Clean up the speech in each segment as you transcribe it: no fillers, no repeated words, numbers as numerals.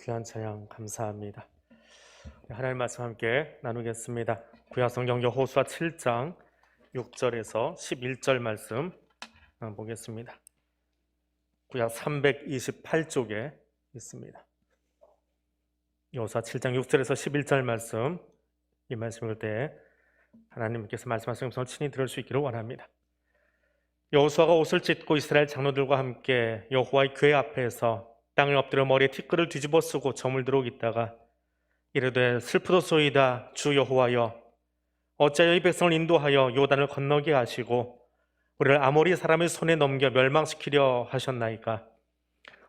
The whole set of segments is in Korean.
귀한 찬양 감사합니다. 하나님 말씀 함께 나누겠습니다. 구약 성경 여호수아 7장 6절에서 11절 말씀 보겠습니다. 구약 328쪽에 있습니다. 여호수아 7장 6절에서 11절 말씀, 이 말씀을 때 하나님께서 말씀하시는 것을 친히 들을 수 있기를 원합니다. 여호수아가 옷을 찢고 이스라엘 장로들과 함께 여호와의 궤 앞에서 땅을 엎드려 머리에 티끌을 뒤집어 쓰고 저물 들어 있다가 이르되 슬프도소이다 주 여호와여, 어찌하여 이 백성을 인도하여 요단을 건너게 하시고 우리를 아모리 사람의 손에 넘겨 멸망시키려 하셨나이까.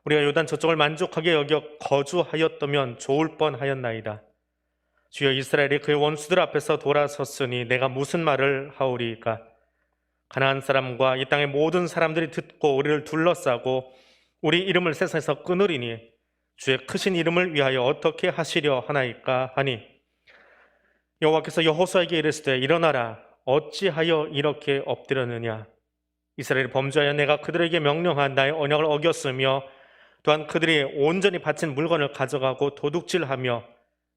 우리가 요단 저쪽을 만족하게 여겨 거주하였다면 좋을 뻔하였나이다. 주여, 이스라엘이 그의 원수들 앞에서 돌아섰으니 내가 무슨 말을 하오리이까. 가나안 사람과 이 땅의 모든 사람들이 듣고 우리를 둘러싸고 우리 이름을 세상에서 끊으리니 주의 크신 이름을 위하여 어떻게 하시려 하나이까 하니, 여호와께서 여호수아에게 이르시되 일어나라, 어찌하여 이렇게 엎드렸느냐. 이스라엘이 범죄하여 내가 그들에게 명령한 나의 언약을 어겼으며 또한 그들이 온전히 바친 물건을 가져가고 도둑질하며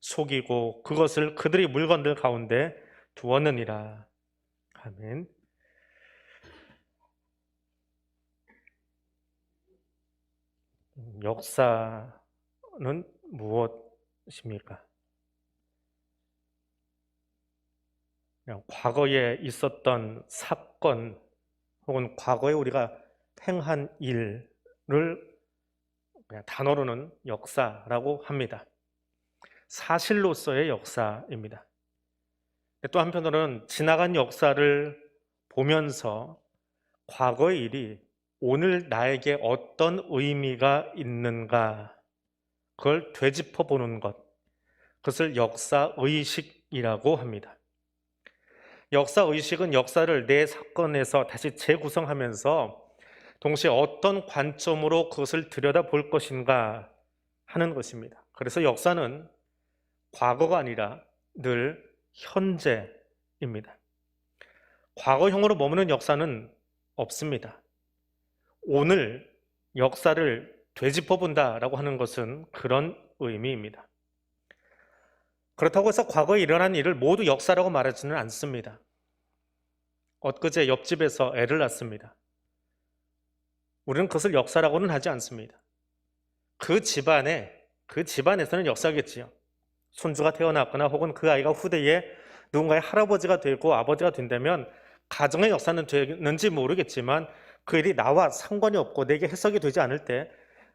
속이고 그것을 그들의 물건들 가운데 두었느니라. 아멘. 역사는 무엇입니까? 그냥 과거에 있었던 사건 혹은 과거에 우리가 행한 일을 그냥 단어로는 역사라고 합니다. 사실로서의 역사입니다. 또 한편으로는 지나간 역사를 보면서 과거의 일이 오늘 나에게 어떤 의미가 있는가, 그걸 되짚어 보는 것, 그것을 역사의식이라고 합니다. 역사의식은 역사를 내 사건에서 다시 재구성하면서 동시에 어떤 관점으로 그것을 들여다볼 것인가 하는 것입니다. 그래서 역사는 과거가 아니라 늘 현재입니다. 과거형으로 머무는 역사는 없습니다. 오늘 역사를 되짚어 본다라고 하는 것은 그런 의미입니다. 그렇다고 해서 과거에 일어난 일을 모두 역사라고 말하지는 않습니다. 엊그제 옆집에서 애를 낳습니다. 우리는 그것을 역사라고는 하지 않습니다. 그 집안에서는 역사겠지요. 손주가 태어났거나 혹은 그 아이가 후대에 누군가의 할아버지가 되고 아버지가 된다면 가정의 역사는 되는지 모르겠지만 그 일이 나와 상관이 없고 내게 해석이 되지 않을 때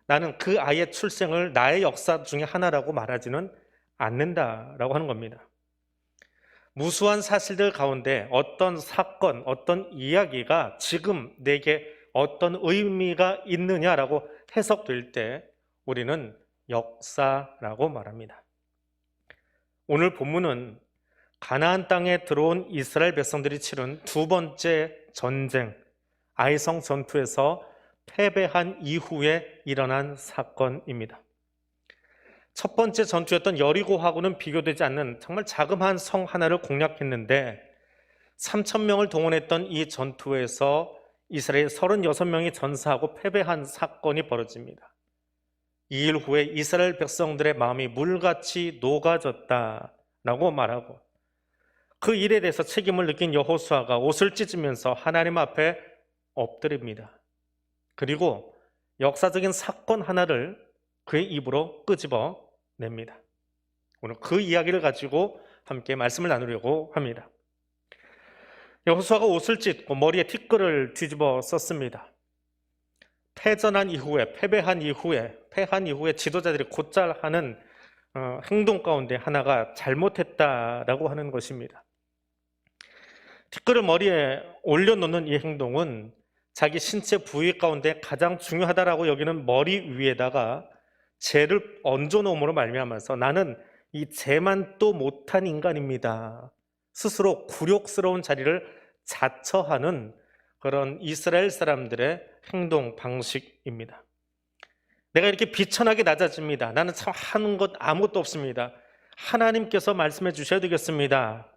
나는 그 아이의 출생을 나의 역사 중에 하나라고 말하지는 않는다라고 하는 겁니다. 무수한 사실들 가운데 어떤 사건, 어떤 이야기가 지금 내게 어떤 의미가 있느냐라고 해석될 때 우리는 역사라고 말합니다. 오늘 본문은 가나안 땅에 들어온 이스라엘 백성들이 치른 두 번째 전쟁, 아이성 전투에서 패배한 이후에 일어난 사건입니다. 첫 번째 전투였던 여리고하고는 비교되지 않는 정말 자그마한 성 하나를 공략했는데 3,000명을 동원했던 이 전투에서 이스라엘 36명이 전사하고 패배한 사건이 벌어집니다. 이 일 후에 이스라엘 백성들의 마음이 물같이 녹아졌다라고 말하고 그 일에 대해서 책임을 느낀 여호수아가 옷을 찢으면서 하나님 앞에 엎드립니다. 그리고 역사적인 사건 하나를 그의 입으로 끄집어 냅니다. 오늘 그 이야기를 가지고 함께 말씀을 나누려고 합니다. 여호수아가 옷을 찢고 머리에 티끌을 뒤집어 썼습니다. 패한 이후에 지도자들이 곧잘 하는 행동 가운데 하나가 잘못했다라고 하는 것입니다. 티끌을 머리에 올려놓는 이 행동은 자기 신체 부위 가운데 가장 중요하다라고 여기는 머리 위에다가 재를 얹어놓음으로 말미암아서 나는 이 재만 또 못한 인간입니다, 스스로 굴욕스러운 자리를 자처하는 그런 이스라엘 사람들의 행동 방식입니다. 내가 이렇게 비천하게 낮아집니다. 나는 참 하는 것 아무것도 없습니다. 하나님께서 말씀해 주셔야 되겠습니다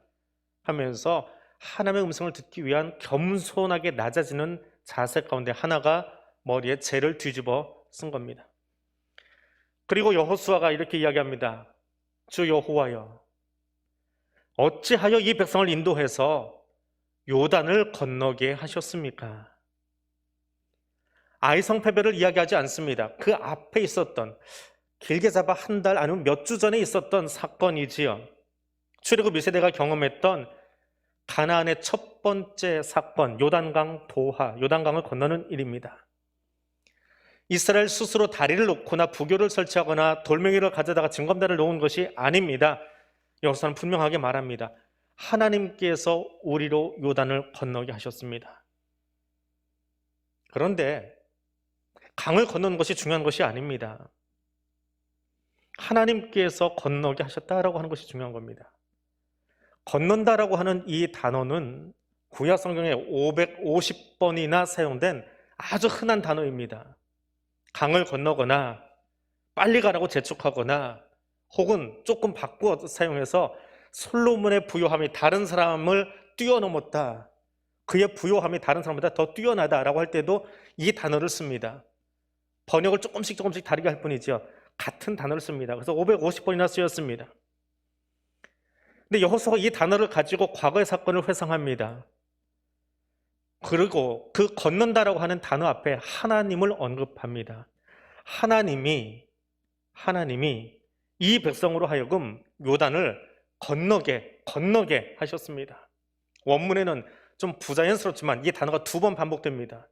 하면서 하나님의 음성을 듣기 위한 겸손하게 낮아지는 자세 가운데 하나가 머리에 재를 뒤집어 쓴 겁니다. 그리고 여호수아가 이렇게 이야기합니다. 주 여호와여, 어찌하여 이 백성을 인도해서 요단을 건너게 하셨습니까? 아이성 패배를 이야기하지 않습니다. 그 앞에 있었던, 길게 잡아 한 달 아니면 몇 주 전에 있었던 사건이지요. 출애굽 1세대가 경험했던 가나안의 첫 번째 사건, 요단강 도하, 요단강을 건너는 일입니다. 이스라엘 스스로 다리를 놓거나 부교를 설치하거나 돌멩이를 가져다가 징검다리를 놓은 것이 아닙니다. 여호수아는 분명하게 말합니다. 하나님께서 우리로 요단을 건너게 하셨습니다. 그런데 강을 건너는 것이 중요한 것이 아닙니다. 하나님께서 건너게 하셨다라고 하는 것이 중요한 겁니다. 건넌다라고 하는 이 단어는 구약 성경에 550번이나 사용된 아주 흔한 단어입니다. 강을 건너거나 빨리 가라고 재촉하거나 혹은 조금 바꾸어 사용해서 솔로몬의 부요함이 다른 사람을 뛰어넘었다, 그의 부요함이 다른 사람보다 더 뛰어나다라고 할 때도 이 단어를 씁니다. 번역을 조금씩 다르게 할 뿐이죠. 같은 단어를 씁니다. 그래서 550번이나 쓰였습니다. 근데 여호수아가 이 단어를 가지고 과거의 사건을 회상합니다. 그리고 그 건넌다라고 하는 단어 앞에 하나님을 언급합니다. 하나님이 이 백성으로 하여금 요단을 건너게 하셨습니다. 원문에는 좀 부자연스럽지만 이 단어가 2번 반복됩니다.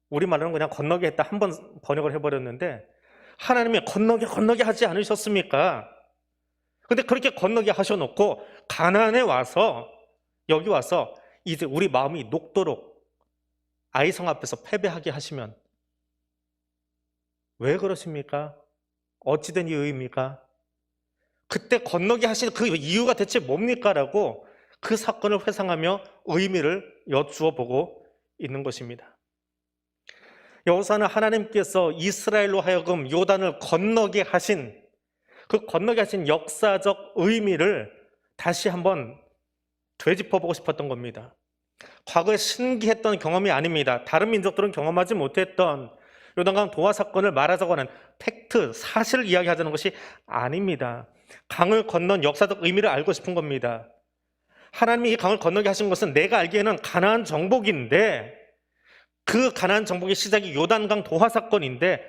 우리말로는 그냥 건너게 했다 한 번 번역을 해버렸는데, 하나님이 건너게 하지 않으셨습니까? 근데 그렇게 건너게 하셔놓고 가나안에 와서, 여기 와서 이제 우리 마음이 녹도록 아이성 앞에서 패배하게 하시면 왜 그러십니까? 어찌된 이유입니까? 그때 건너게 하신 그 이유가 대체 뭡니까? 라고 그 사건을 회상하며 의미를 여쭈어 보고 있는 것입니다. 여호수아는 하나님께서 이스라엘로 하여금 요단을 건너게 하신 그 건너게 하신 역사적 의미를 다시 한번 되짚어보고 싶었던 겁니다. 과거에 신기했던 경험이 아닙니다. 다른 민족들은 경험하지 못했던 요단강 도하 사건을 말하자고 하는 팩트, 사실을 이야기하자는 것이 아닙니다. 강을 건넌 역사적 의미를 알고 싶은 겁니다. 하나님이 이 강을 건너게 하신 것은 내가 알기에는 가나안 정복인데, 그 가나안 정복의 시작이 요단강 도하 사건인데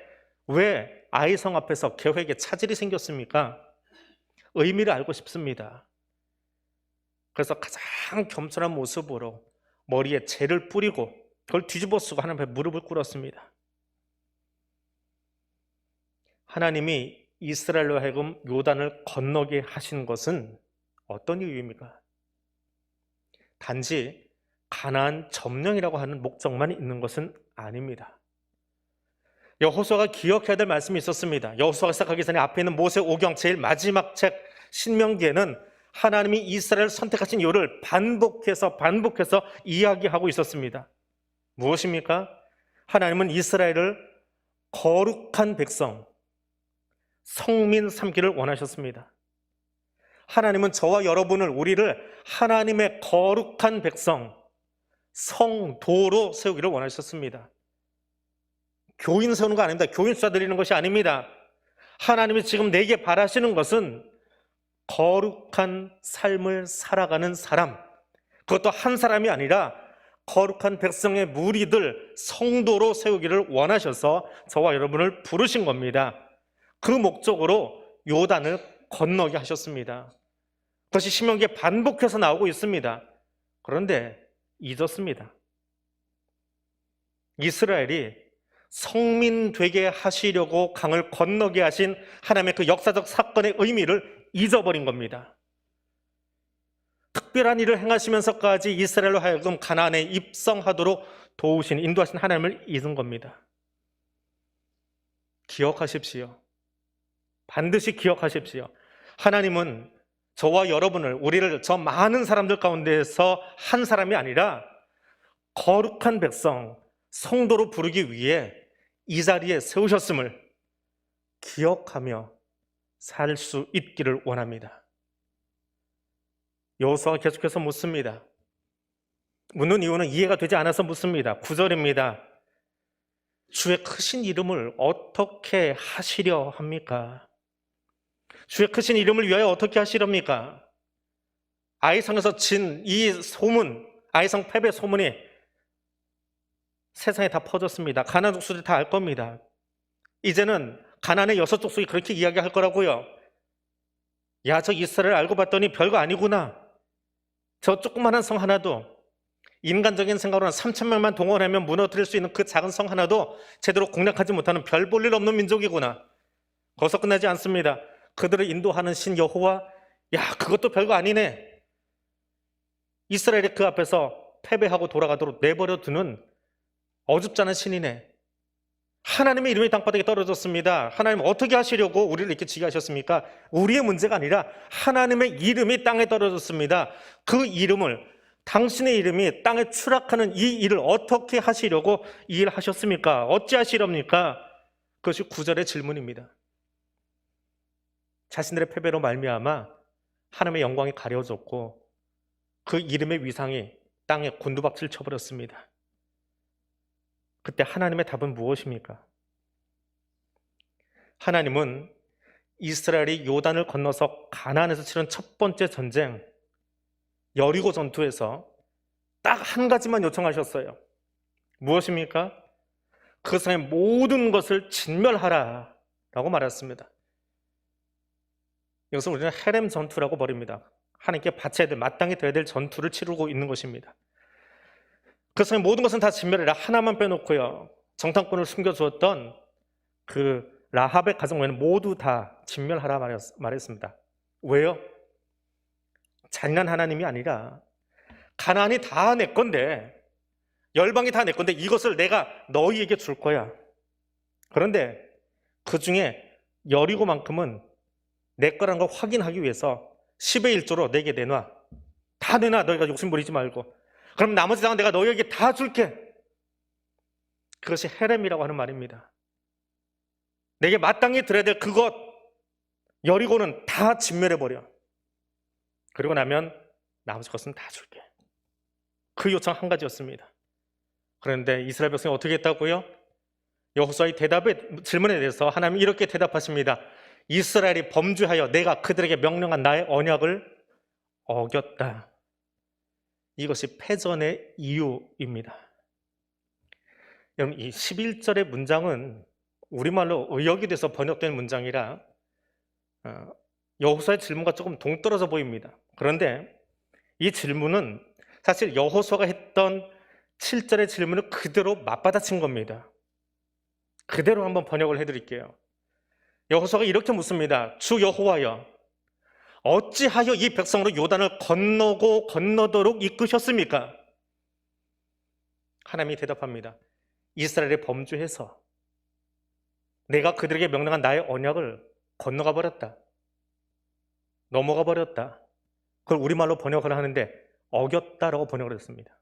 왜 아이성 앞에서 계획에 차질이 생겼습니까? 의미를 알고 싶습니다. 그래서 가장 겸손한 모습으로 머리에 재를 뿌리고 그걸 뒤집어 쓰고 하나님 앞에 무릎을 꿇었습니다. 하나님이 이스라엘로 하여금 요단을 건너게 하신 것은 어떤 이유입니까? 단지 가나안 점령이라고 하는 목적만 있는 것은 아닙니다. 여호수아가 기억해야 될 말씀이 있었습니다. 여호수아가 시작하기 전에 앞에 있는 모세오경 제일 마지막 책 신명기에는 하나님이 이스라엘을 선택하신 이유를 반복해서 이야기하고 있었습니다. 무엇입니까? 하나님은 이스라엘을 거룩한 백성, 성민 삼기를 원하셨습니다. 하나님은 저와 여러분을, 우리를 하나님의 거룩한 백성, 성도로 세우기를 원하셨습니다. 교인 세우는 거 아닙니다. 교인 숫자 드리는 것이 아닙니다. 하나님이 지금 내게 바라시는 것은 거룩한 삶을 살아가는 사람, 그것도 한 사람이 아니라 거룩한 백성의 무리들, 성도로 세우기를 원하셔서 저와 여러분을 부르신 겁니다. 그 목적으로 요단을 건너게 하셨습니다. 그것이 신명기에 반복해서 나오고 있습니다. 그런데 잊었습니다. 이스라엘이 성민 되게 하시려고 강을 건너게 하신 하나님의 그 역사적 사건의 의미를 잊어버린 겁니다. 특별한 일을 행하시면서까지 이스라엘로 하여금 가나안에 입성하도록 도우신, 인도하신 하나님을 잊은 겁니다. 기억하십시오. 반드시 기억하십시오. 하나님은 저와 여러분을, 우리를 저 많은 사람들 가운데서 한 사람이 아니라 거룩한 백성, 성도로 부르기 위해 이 자리에 세우셨음을 기억하며 살 수 있기를 원합니다. 여호수아가 계속해서 묻습니다. 묻는 이유는 이해가 되지 않아서 묻습니다. 9절입니다. 주의 크신 이름을 어떻게 하시려 합니까? 주의 크신 이름을 위하여 어떻게 하시렵니까? 아이성에서 진 이 소문, 아이성 패배 소문이 세상에 다 퍼졌습니다. 가나안 족속들이 다 알 겁니다. 이제는 가나안의 6족속이 그렇게 이야기할 거라고요. 야, 저 이스라엘 알고 봤더니 별거 아니구나. 저 조그마한 성 하나도, 인간적인 생각으로는 3,000명만 동원하면 무너뜨릴 수 있는 그 작은 성 하나도 제대로 공략하지 못하는 별 볼 일 없는 민족이구나. 거기서 끝나지 않습니다. 그들을 인도하는 신 여호와, 야, 그것도 별거 아니네. 이스라엘이 그 앞에서 패배하고 돌아가도록 내버려 두는 어줍지 않은 신이네. 하나님의 이름이 땅바닥에 떨어졌습니다. 하나님 어떻게 하시려고 우리를 이렇게 지게 하셨습니까? 우리의 문제가 아니라 하나님의 이름이 땅에 떨어졌습니다. 그 이름을, 당신의 이름이 땅에 추락하는 이 일을 어떻게 하시려고 이 일을 하셨습니까? 어찌하시렵니까? 그것이 9절의 질문입니다. 자신들의 패배로 말미암아 하나님의 영광이 가려졌고 그 이름의 위상이 땅에 곤두박질 쳐버렸습니다. 그때 하나님의 답은 무엇입니까? 하나님은 이스라엘이 요단을 건너서 가나안에서 치른 첫 번째 전쟁, 여리고 전투에서 딱 한 가지만 요청하셨어요. 무엇입니까? 그 성의 모든 것을 진멸하라 라고 말했습니다. 이것을 우리는 헤렘 전투라고 부릅니다. 하나님께 바쳐야 될, 마땅히 돼야 될 전투를 치르고 있는 것입니다. 그 성의 모든 것은 다 진멸해라. 하나만 빼놓고요, 정탐꾼을 숨겨주었던 그 라합의 가족 외에는 모두 다 진멸하라 말했습니다. 왜요? 잔인한 하나님이 아니라 가나안이 다 내 건데, 열방이 다 내 건데 이것을 내가 너희에게 줄 거야. 그런데 그 중에 여리고만큼은 내 거라는 걸 확인하기 위해서 10의 1조로 내게 내놔. 다 내놔. 너희가 욕심 부리지 말고. 그럼 나머지 땅은 내가 너희에게 다 줄게. 그것이 헤렘이라고 하는 말입니다. 내게 마땅히 들어야 될 그것, 여리고는 다 진멸해버려. 그리고 나면 나머지 것은 다 줄게. 그 요청 한 가지였습니다. 그런데 이스라엘 백성이 어떻게 했다고요? 여호수아의 질문에 대해서 하나님이 이렇게 대답하십니다. 이스라엘이 범죄하여 내가 그들에게 명령한 나의 언약을 어겼다. 이것이 패전의 이유입니다. 여러분, 이 11절의 문장은 우리말로 의역이 돼서 번역된 문장이라 여호수아의 질문과 조금 동떨어져 보입니다. 그런데 이 질문은 사실 여호수아가 했던 7절의 질문을 그대로 맞받아친 겁니다. 그대로 한번 번역을 해드릴게요. 여호수아가 이렇게 묻습니다. 주 여호와여, 어찌하여 이 백성으로 요단을 건너고 건너도록 이끄셨습니까? 하나님이 대답합니다. 이스라엘이 범죄해서 내가 그들에게 명령한 나의 언약을 건너가 버렸다. 넘어가 버렸다. 그걸 우리말로 번역을 하는데 어겼다라고 번역을 했습니다.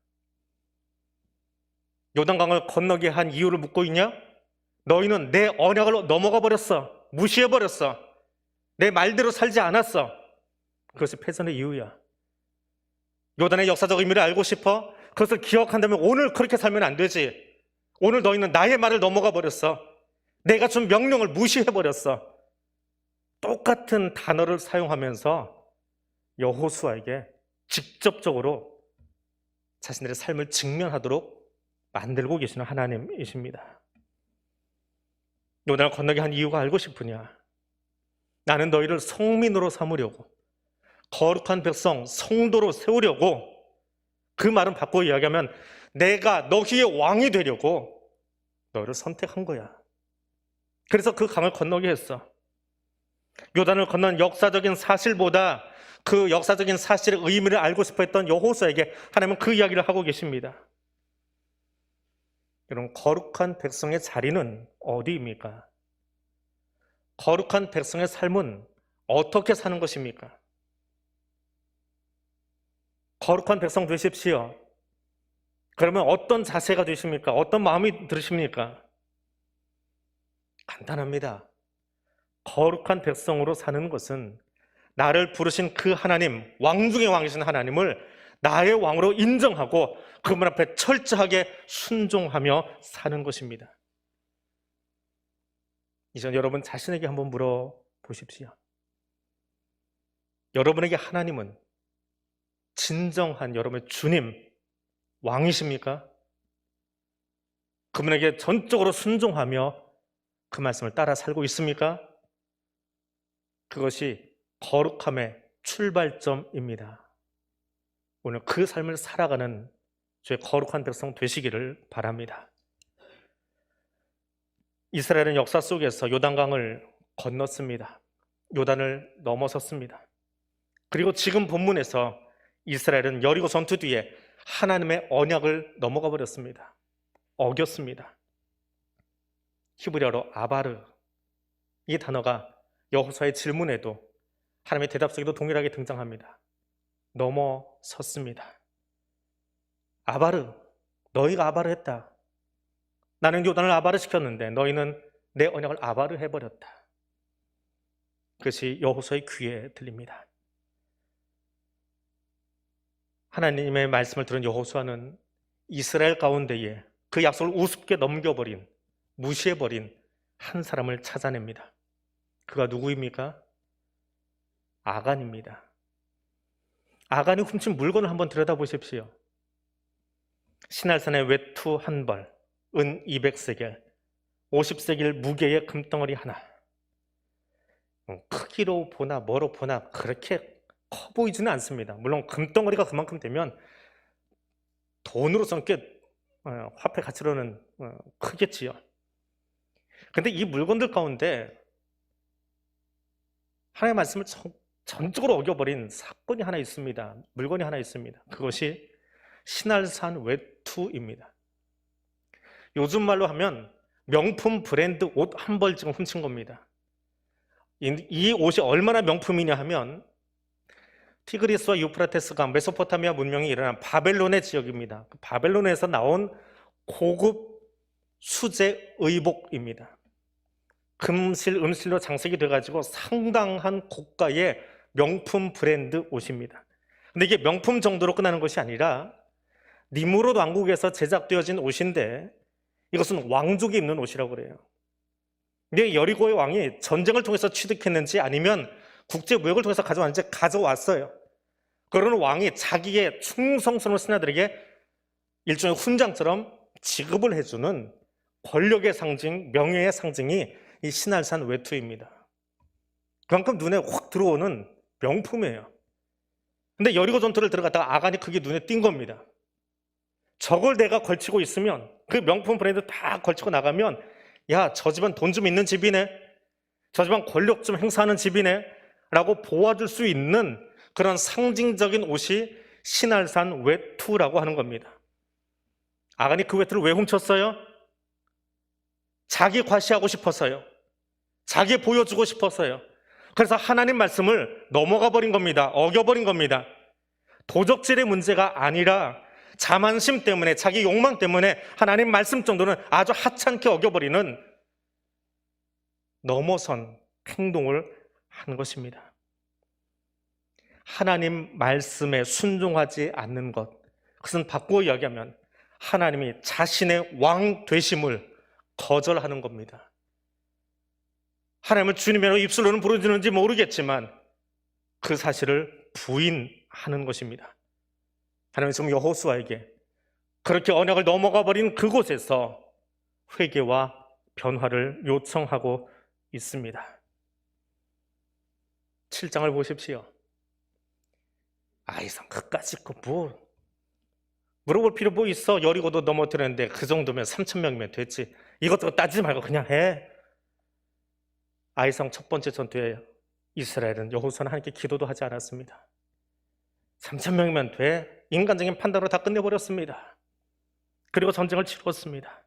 요단강을 건너게 한 이유를 묻고 있냐? 너희는 내 언약을 넘어가 버렸어. 무시해 버렸어. 내 말대로 살지 않았어. 그것이 패전의 이유야. 요단의 역사적 의미를 알고 싶어? 그것을 기억한다면 오늘 그렇게 살면 안 되지. 오늘 너희는 나의 말을 넘어가 버렸어. 내가 준 명령을 무시해 버렸어. 똑같은 단어를 사용하면서 여호수아에게 직접적으로 자신들의 삶을 직면하도록 만들고 계시는 하나님이십니다. 요단을 건너게 한 이유가 알고 싶으냐? 나는 너희를 성민으로 삼으려고, 거룩한 백성, 성도로 세우려고, 그 말은 바꿔 이야기하면 내가 너희의 왕이 되려고 너희를 선택한 거야. 그래서 그 강을 건너게 했어. 요단을 건넌 역사적인 사실보다 그 역사적인 사실의 의미를 알고 싶어 했던 여호수아에게 하나님은 그 이야기를 하고 계십니다. 여러분, 거룩한 백성의 자리는 어디입니까? 거룩한 백성의 삶은 어떻게 사는 것입니까? 거룩한 백성 되십시오. 그러면 어떤 자세가 되십니까? 어떤 마음이 들으십니까? 간단합니다. 거룩한 백성으로 사는 것은 나를 부르신 그 하나님, 왕 중의 왕이신 하나님을 나의 왕으로 인정하고 그분 앞에 철저하게 순종하며 사는 것입니다. 이제 여러분 자신에게 한번 물어보십시오. 여러분에게 하나님은 진정한 여러분의 주님, 왕이십니까? 그분에게 전적으로 순종하며 그 말씀을 따라 살고 있습니까? 그것이 거룩함의 출발점입니다. 오늘 그 삶을 살아가는 주의 거룩한 백성 되시기를 바랍니다. 이스라엘은 역사 속에서 요단강을 건넜습니다. 요단을 넘어섰습니다. 그리고 지금 본문에서 이스라엘은 여리고 전투 뒤에 하나님의 언약을 넘어가 버렸습니다. 어겼습니다. 히브리어로 아바르, 이 단어가 여호수아의 질문에도 하나님의 대답 속에도 동일하게 등장합니다. 넘어섰습니다. 아바르, 너희가 아바르 했다. 나는 요단을 아바르 시켰는데 너희는 내 언약을 아바르 해버렸다. 그것이 여호수아의 귀에 들립니다. 하나님의 말씀을 들은 여호수아는 이스라엘 가운데에 그 약속을 우습게 넘겨버린, 무시해버린 한 사람을 찾아냅니다. 그가 누구입니까? 아간입니다. 아간이 훔친 물건을 한번 들여다보십시오. 시날산의 외투 한 벌, 은 200세겔, 50세겔 무게의 금덩어리 하나. 크기로 보나 뭐로 보나 그렇게 커 보이지는 않습니다. 물론 금덩어리가 그만큼 되면 돈으로서는 꽤 화폐 가치로는 크겠지요. 그런데 이 물건들 가운데 하나님의 말씀을 전적으로 어겨버린 사건이 하나 있습니다. 물건이 하나 있습니다. 그것이 시날산 외투입니다. 요즘 말로 하면 명품 브랜드 옷 한 벌 지금 훔친 겁니다. 이 옷이 얼마나 명품이냐 하면 티그리스와 유프라테스강, 메소포타미아 문명이 일어난 바벨론의 지역입니다. 바벨론에서 나온 고급 수제 의복입니다. 금실, 은실로 장식이 돼가지고 상당한 고가의 명품 브랜드 옷입니다. 근데 이게 명품 정도로 끝나는 것이 아니라 니무롯 왕국에서 제작되어진 옷인데 이것은 왕족이 입는 옷이라고 그래요. 근데 여리고의 왕이 전쟁을 통해서 취득했는지 아니면 국제무역을 통해서 가져왔는지 가져왔어요. 그러는 왕이 자기의 충성스러운 신하들에게 일종의 훈장처럼 지급을 해주는 권력의 상징, 명예의 상징이 이 시날산 외투입니다. 그만큼 눈에 확 들어오는 명품이에요. 근데 여리고 전투를 들어갔다가 아간이 그게 눈에 띈 겁니다. 저걸 내가 걸치고 있으면, 그 명품 브랜드 다 걸치고 나가면, 야, 저 집은 돈 좀 있는 집이네, 저 집은 권력 좀 행사하는 집이네 라고 보아줄 수 있는 그런 상징적인 옷이 시날산 외투라고 하는 겁니다. 아간이 그 외투를 왜 훔쳤어요? 자기 과시하고 싶었어요. 자기 보여주고 싶었어요. 그래서 하나님 말씀을 넘어가 버린 겁니다. 어겨버린 겁니다. 도적질의 문제가 아니라 자만심 때문에, 자기 욕망 때문에 하나님 말씀 정도는 아주 하찮게 어겨버리는 넘어선 행동을 한 것입니다. 하나님 말씀에 순종하지 않는 것, 그것은 바꾸어 이야기하면 하나님이 자신의 왕 되심을 거절하는 겁니다. 하나님을 주님으로 입술로는 부르짖는지 모르겠지만 그 사실을 부인하는 것입니다. 하나님은 지금 여호수아에게 그렇게 언약을 넘어가 버린 그곳에서 회개와 변화를 요청하고 있습니다. 7장을 보십시오. 아이상 그까짓 거 뭐 물어볼 필요 뭐 있어? 여리고도 넘어뜨렸는데 그 정도면 3,000명이면 됐지. 이것저것 따지지 말고 그냥 해. 아이성 첫 번째 전투에 이스라엘은 여호수아는 하나님께 기도도 하지 않았습니다. 3,000명이면 돼. 인간적인 판단으로 다 끝내버렸습니다. 그리고 전쟁을 치루었습니다.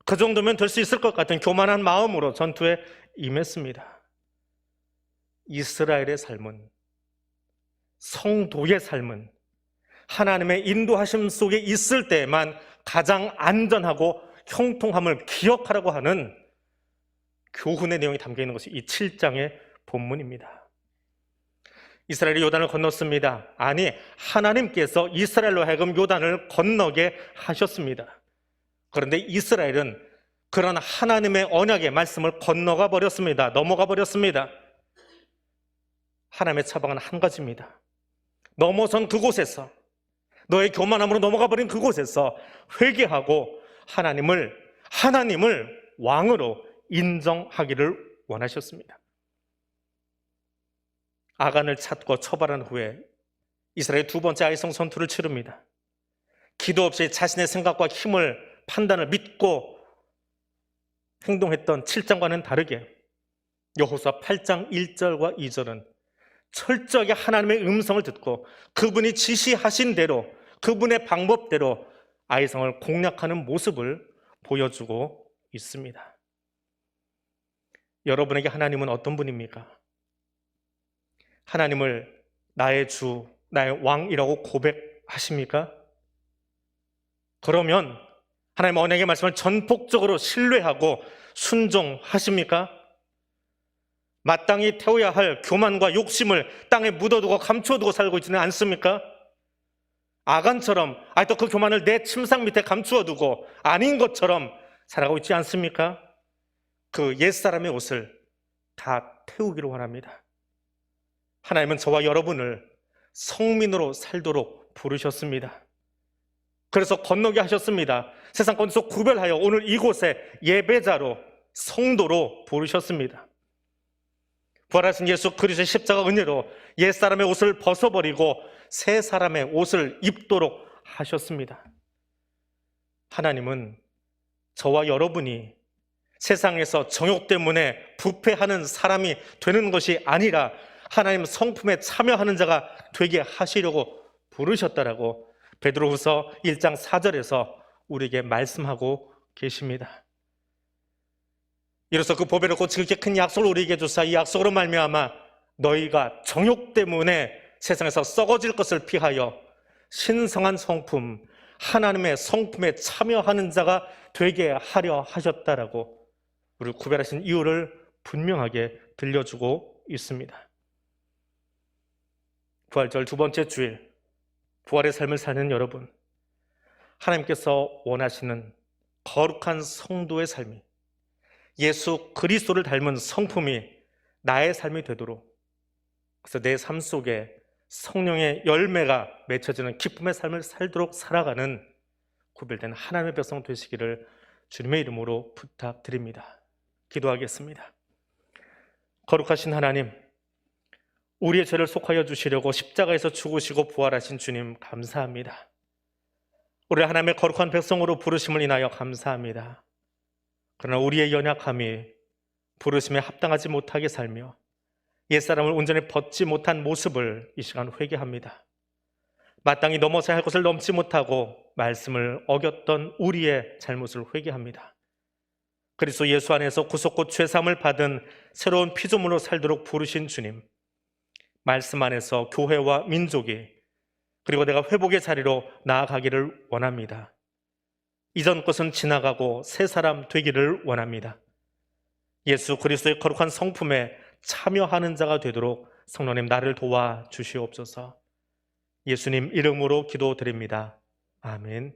그 정도면 될 수 있을 것 같은 교만한 마음으로 전투에 임했습니다. 이스라엘의 삶은, 성도의 삶은 하나님의 인도하심 속에 있을 때만 가장 안전하고 형통함을 기억하라고 하는 교훈의 내용이 담겨있는 것이 이 7장의 본문입니다. 이스라엘이 요단을 건넜습니다. 아니, 하나님께서 이스라엘로 하여금 요단을 건너게 하셨습니다. 그런데 이스라엘은 그런 하나님의 언약의 말씀을 건너가 버렸습니다. 넘어가 버렸습니다. 하나님의 처방은 한 가지입니다. 넘어선 그곳에서, 너의 교만함으로 넘어가 버린 그곳에서 회개하고 하나님을 왕으로 인정하기를 원하셨습니다. 아간을 찾고 처벌한 후에 이스라엘 두 번째 아이성 전투를 치릅니다. 기도 없이 자신의 생각과 힘을, 판단을 믿고 행동했던 7장과는 다르게 여호수아 8장 1절과 2절은 철저하게 하나님의 음성을 듣고 그분이 지시하신 대로, 그분의 방법대로 아이성을 공략하는 모습을 보여주고 있습니다. 여러분에게 하나님은 어떤 분입니까? 하나님을 나의 주, 나의 왕이라고 고백하십니까? 그러면 하나님의 언약의 말씀을 전폭적으로 신뢰하고 순종하십니까? 마땅히 태워야 할 교만과 욕심을 땅에 묻어두고 감추어두고 살고 있지는 않습니까? 아간처럼 또 그 교만을 내 침상 밑에 감추어두고 아닌 것처럼 살아가고 있지 않습니까? 그 옛사람의 옷을 다 태우기를 원합니다. 하나님은 저와 여러분을 성민으로 살도록 부르셨습니다. 그래서 건너게 하셨습니다. 세상 가운데서 구별하여 오늘 이곳에 예배자로, 성도로 부르셨습니다. 부활하신 예수 그리스도의 십자가 은혜로 옛사람의 옷을 벗어버리고 새 사람의 옷을 입도록 하셨습니다. 하나님은 저와 여러분이 세상에서 정욕 때문에 부패하는 사람이 되는 것이 아니라 하나님 성품에 참여하는 자가 되게 하시려고 부르셨다라고 베드로후서 1장 4절에서 우리에게 말씀하고 계십니다. 이로써 그 보배를 곧 그렇게 큰 약속을 우리에게 주사 이 약속으로 말미암아 너희가 정욕 때문에 세상에서 썩어질 것을 피하여 신성한 성품, 하나님의 성품에 참여하는 자가 되게 하려 하셨다라고 우리를 구별하신 이유를 분명하게 들려주고 있습니다. 부활절 두 번째 주일, 부활의 삶을 사는 여러분, 하나님께서 원하시는 거룩한 성도의 삶이, 예수 그리스도를 닮은 성품이 나의 삶이 되도록, 그래서 내 삶 속에 성령의 열매가 맺혀지는 기쁨의 삶을 살도록 살아가는 구별된 하나님의 백성 되시기를 주님의 이름으로 부탁드립니다. 기도하겠습니다. 거룩하신 하나님, 우리의 죄를 속하여 주시려고 십자가에서 죽으시고 부활하신 주님 감사합니다. 우리를 하나님의 거룩한 백성으로 부르심을 인하여 감사합니다. 그러나 우리의 연약함이 부르심에 합당하지 못하게 살며 옛사람을 온전히 벗지 못한 모습을 이 시간 회개합니다. 마땅히 넘어서야 할 것을 넘지 못하고 말씀을 어겼던 우리의 잘못을 회개합니다. 그리스도 예수 안에서 구속고 죄사함을 받은 새로운 피조물로 살도록 부르신 주님, 말씀 안에서 교회와 민족이, 그리고 내가 회복의 자리로 나아가기를 원합니다. 이전 것은 지나가고 새 사람 되기를 원합니다. 예수 그리스도의 거룩한 성품에 참여하는 자가 되도록 성령님 나를 도와 주시옵소서. 예수님 이름으로 기도드립니다. 아멘.